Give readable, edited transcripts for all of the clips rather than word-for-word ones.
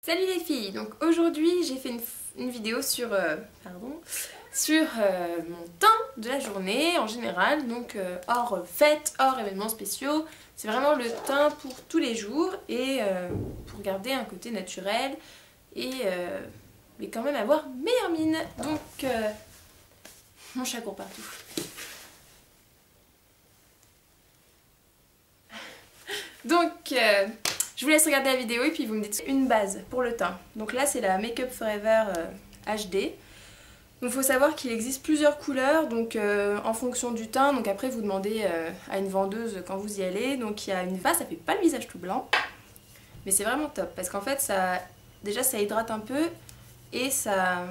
Salut les filles, donc aujourd'hui j'ai fait une vidéo sur, mon teint de la journée en général, donc hors fêtes, hors événements spéciaux. C'est vraiment le teint pour tous les jours et pour garder un côté naturel et mais quand même avoir meilleure mine. Donc mon chat court partout. Donc je vous laisse regarder la vidéo et puis vous me dites une base pour le teint. Donc là c'est la Make Up Forever HD. Donc il faut savoir qu'il existe plusieurs couleurs donc en fonction du teint. Donc après vous demandez à une vendeuse quand vous y allez. Donc il y a une base, ça fait pas le visage tout blanc. Mais c'est vraiment top parce qu'en fait déjà ça hydrate un peu et ça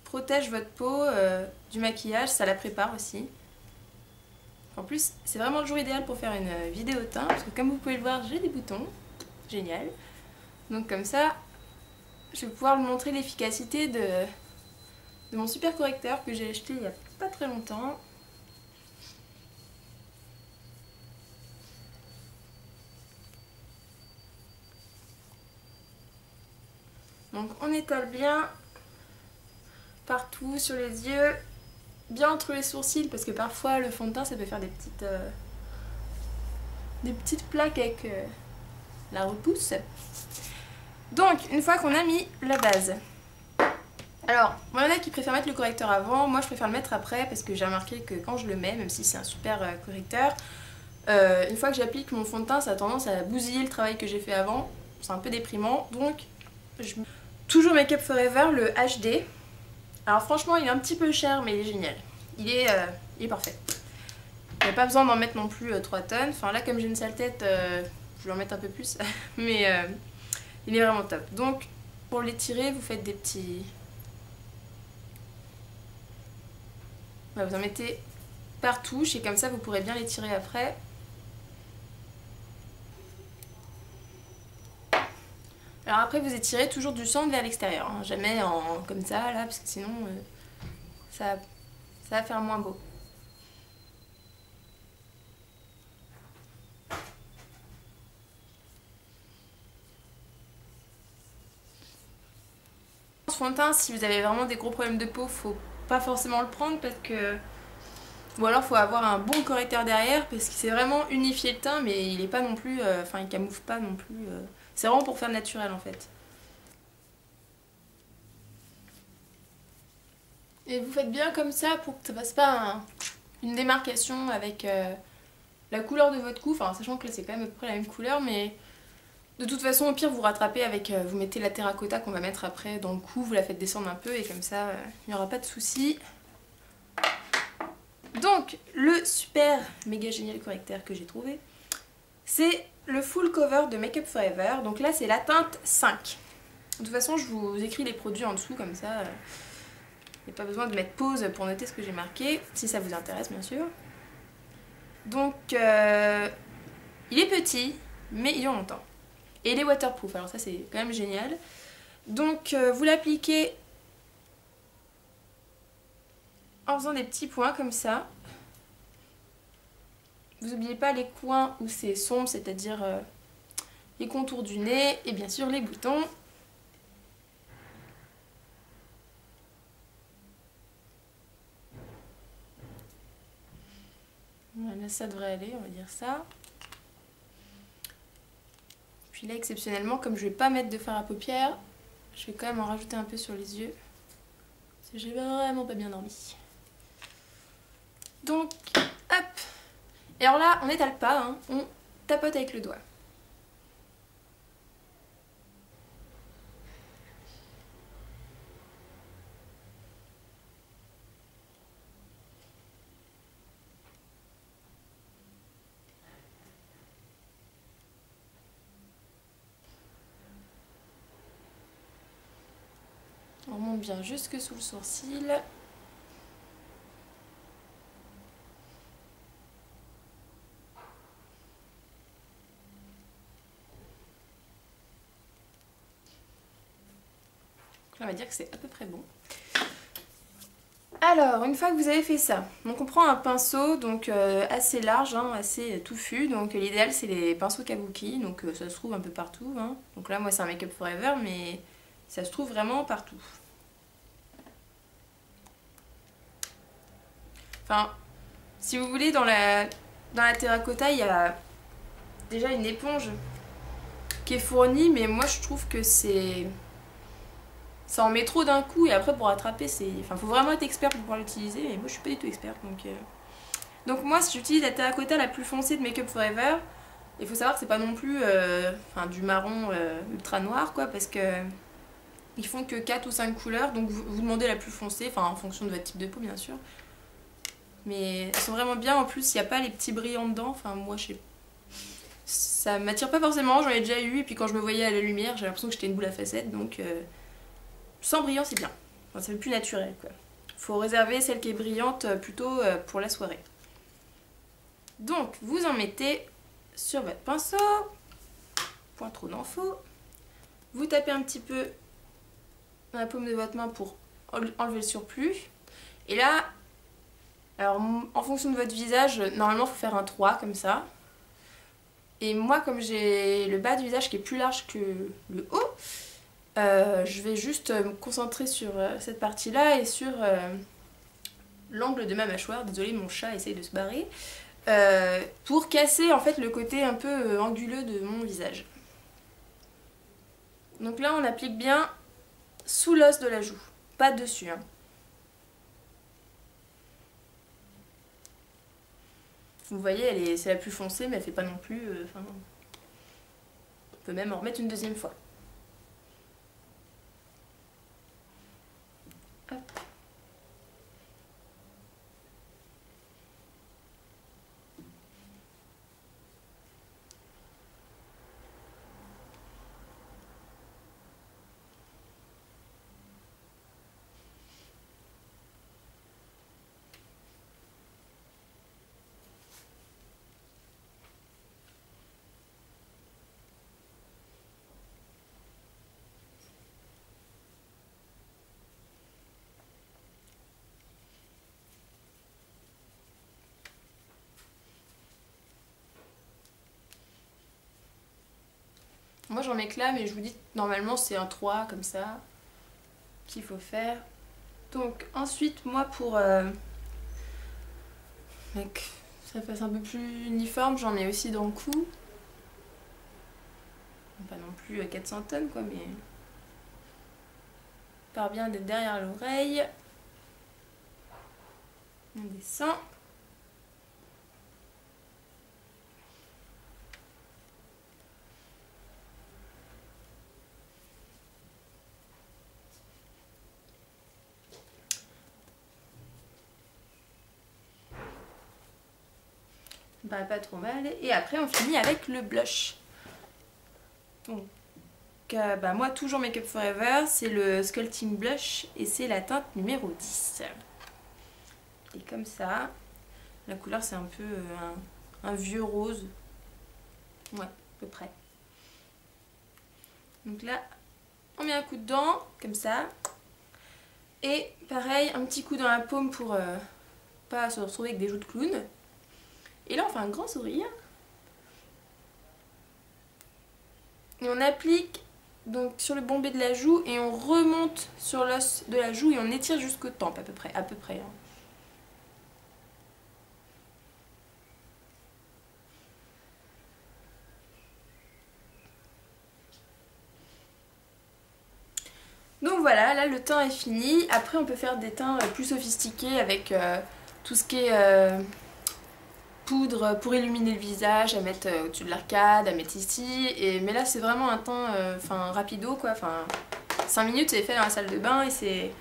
protège votre peau du maquillage, ça la prépare aussi. En plus, c'est vraiment le jour idéal pour faire une vidéo teint, parce que comme vous pouvez le voir, j'ai des boutons. Génial. Donc comme ça, je vais pouvoir vous montrer l'efficacité de mon super correcteur que j'ai acheté il n'y a pas très longtemps. Donc on étale bien partout sur les yeux, bien entre les sourcils, parce que parfois le fond de teint ça peut faire des petites plaques avec la repousse. Donc une fois qu'on a mis la base, alors il y en a qui préfèrent mettre le correcteur avant, moi je préfère le mettre après parce que j'ai remarqué que quand je le mets, même si c'est un super correcteur, une fois que j'applique mon fond de teint ça a tendance à bousiller le travail que j'ai fait avant, c'est un peu déprimant. Donc toujours Make Up Forever, le HD. Alors franchement il est un petit peu cher mais il est génial, il est parfait. Il n'y a pas besoin d'en mettre non plus 3 tonnes. Enfin là comme j'ai une sale tête, je vais en mettre un peu plus. Mais il est vraiment top. Donc pour l'étirer, vous faites des petits... Voilà, vous en mettez partout. Et comme ça vous pourrez bien l'étirer après. Alors après vous étirez toujours du centre vers l'extérieur. Hein. Jamais comme ça là, parce que sinon ça va faire moins beau. Ce fond de teint, si vous avez vraiment des gros problèmes de peau, faut pas forcément le prendre parce que... Ou alors faut avoir un bon correcteur derrière parce que c'est vraiment unifier le teint mais il est pas non plus... Enfin il camoufle pas non plus... C'est vraiment pour faire naturel en fait. Et vous faites bien comme ça pour que ça fasse pas une démarcation avec la couleur de votre cou. Enfin sachant que là c'est quand même à peu près la même couleur mais... De toute façon, au pire, vous rattrapez avec... vous mettez la terracotta qu'on va mettre après dans le cou, vous la faites descendre un peu et comme ça, il n'y aura pas de soucis. Donc, le super méga génial correcteur que j'ai trouvé, c'est le full cover de Make Up Forever. Donc là, c'est la teinte 5. De toute façon, je vous écris les produits en dessous, comme ça, il n'y a pas besoin de mettre pause pour noter ce que j'ai marqué, si ça vous intéresse, bien sûr. Donc, il est petit, mais il dure longtemps. Et il est waterproof, alors ça c'est quand même génial. Donc vous l'appliquez en faisant des petits points comme ça. Vous n'oubliez pas les coins où c'est sombre, c'est-à-dire les contours du nez et bien sûr les boutons. Voilà, ça devrait aller, on va dire ça. Puis là, exceptionnellement, comme je vais pas mettre de fard à paupières, je vais quand même en rajouter un peu sur les yeux. Parce que j'ai vraiment pas bien dormi. Donc, hop. Et alors là, on n'étale pas, hein, on tapote avec le doigt. On remonte bien jusque sous le sourcil. On va dire que c'est à peu près bon. Alors, une fois que vous avez fait ça, donc on prend un pinceau donc assez large, hein, assez touffu. Donc l'idéal c'est les pinceaux kabuki, donc ça se trouve un peu partout. Hein. Donc là moi c'est un Make Up For Ever, mais ça se trouve vraiment partout. Enfin, si vous voulez, dans la terracotta, il y a déjà une éponge qui est fournie, mais moi je trouve que ça en met trop d'un coup, et après pour rattraper, enfin, faut vraiment être expert pour pouvoir l'utiliser, mais moi je suis pas du tout experte, donc moi j'utilise la terracotta la plus foncée de Make Up For Ever. Il faut savoir que c'est pas non plus enfin, du marron ultra noir, quoi, parce que ils font que 4 ou 5 couleurs, donc vous demandez la plus foncée, enfin en fonction de votre type de peau bien sûr. Mais elles sont vraiment bien, en plus il n'y a pas les petits brillants dedans, enfin moi je sais, ça m'attire pas forcément, j'en ai déjà eu, et puis quand je me voyais à la lumière j'ai l'impression que j'étais une boule à facettes, donc sans brillant c'est bien, enfin, c'est plus naturel quoi. Faut réserver celle qui est brillante plutôt pour la soirée. Donc vous en mettez sur votre pinceau, point trop d'en faut, vous tapez un petit peu dans la paume de votre main pour enlever le surplus, et là, alors en fonction de votre visage, normalement il faut faire un 3 comme ça, et moi comme j'ai le bas du visage qui est plus large que le haut, je vais juste me concentrer sur cette partie là et sur l'angle de ma mâchoire. Désolée, mon chat essaye de se barrer, pour casser en fait le côté un peu anguleux de mon visage. Donc là on applique bien sous l'os de la joue, pas dessus hein. Vous voyez, c'est la plus foncée, mais elle fait pas non plus enfin, on peut même en remettre une deuxième fois. Hop. Moi j'en mets que là, mais je vous dis normalement c'est un 3 comme ça qu'il faut faire. Donc ensuite moi pour que ça fasse un peu plus uniforme, j'en mets aussi dans le cou. Pas non plus à 400 tonnes quoi, mais part bien d'être derrière l'oreille. On descend. Ça me paraît pas trop mal. Et après on finit avec le blush. Donc bah, moi toujours Make Up For Ever, c'est le Sculpting Blush et c'est la teinte numéro 10. Et comme ça, la couleur c'est un peu un vieux rose. Ouais, à peu près. Donc là, on met un coup dedans, comme ça. Et pareil, un petit coup dans la paume pour pas se retrouver avec des joues de clown. Et là on fait un grand sourire. Et on applique donc sur le bombé de la joue et on remonte sur l'os de la joue et on étire jusqu'aux tempes à peu près. Hein. Donc voilà, là le teint est fini. Après on peut faire des teints plus sophistiqués avec tout ce qui est poudre pour illuminer le visage, à mettre au-dessus de l'arcade, à mettre ici. Mais là c'est vraiment un teint rapido quoi. 5 minutes c'est fait dans la salle de bain et c'est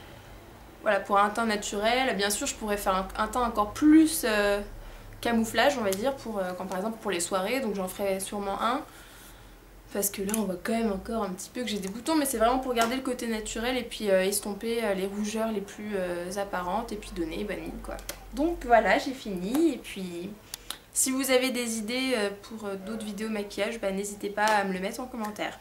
voilà, pour un teint naturel. Bien sûr je pourrais faire un teint encore plus camouflage on va dire, quand par exemple pour les soirées, donc j'en ferai sûrement un. Parce que là on voit quand même encore un petit peu que j'ai des boutons, mais c'est vraiment pour garder le côté naturel et puis estomper les rougeurs les plus apparentes et puis donner bonne mine quoi. Donc voilà, j'ai fini. Et puis si vous avez des idées pour d'autres vidéos maquillage, bah, n'hésitez pas à me le mettre en commentaire.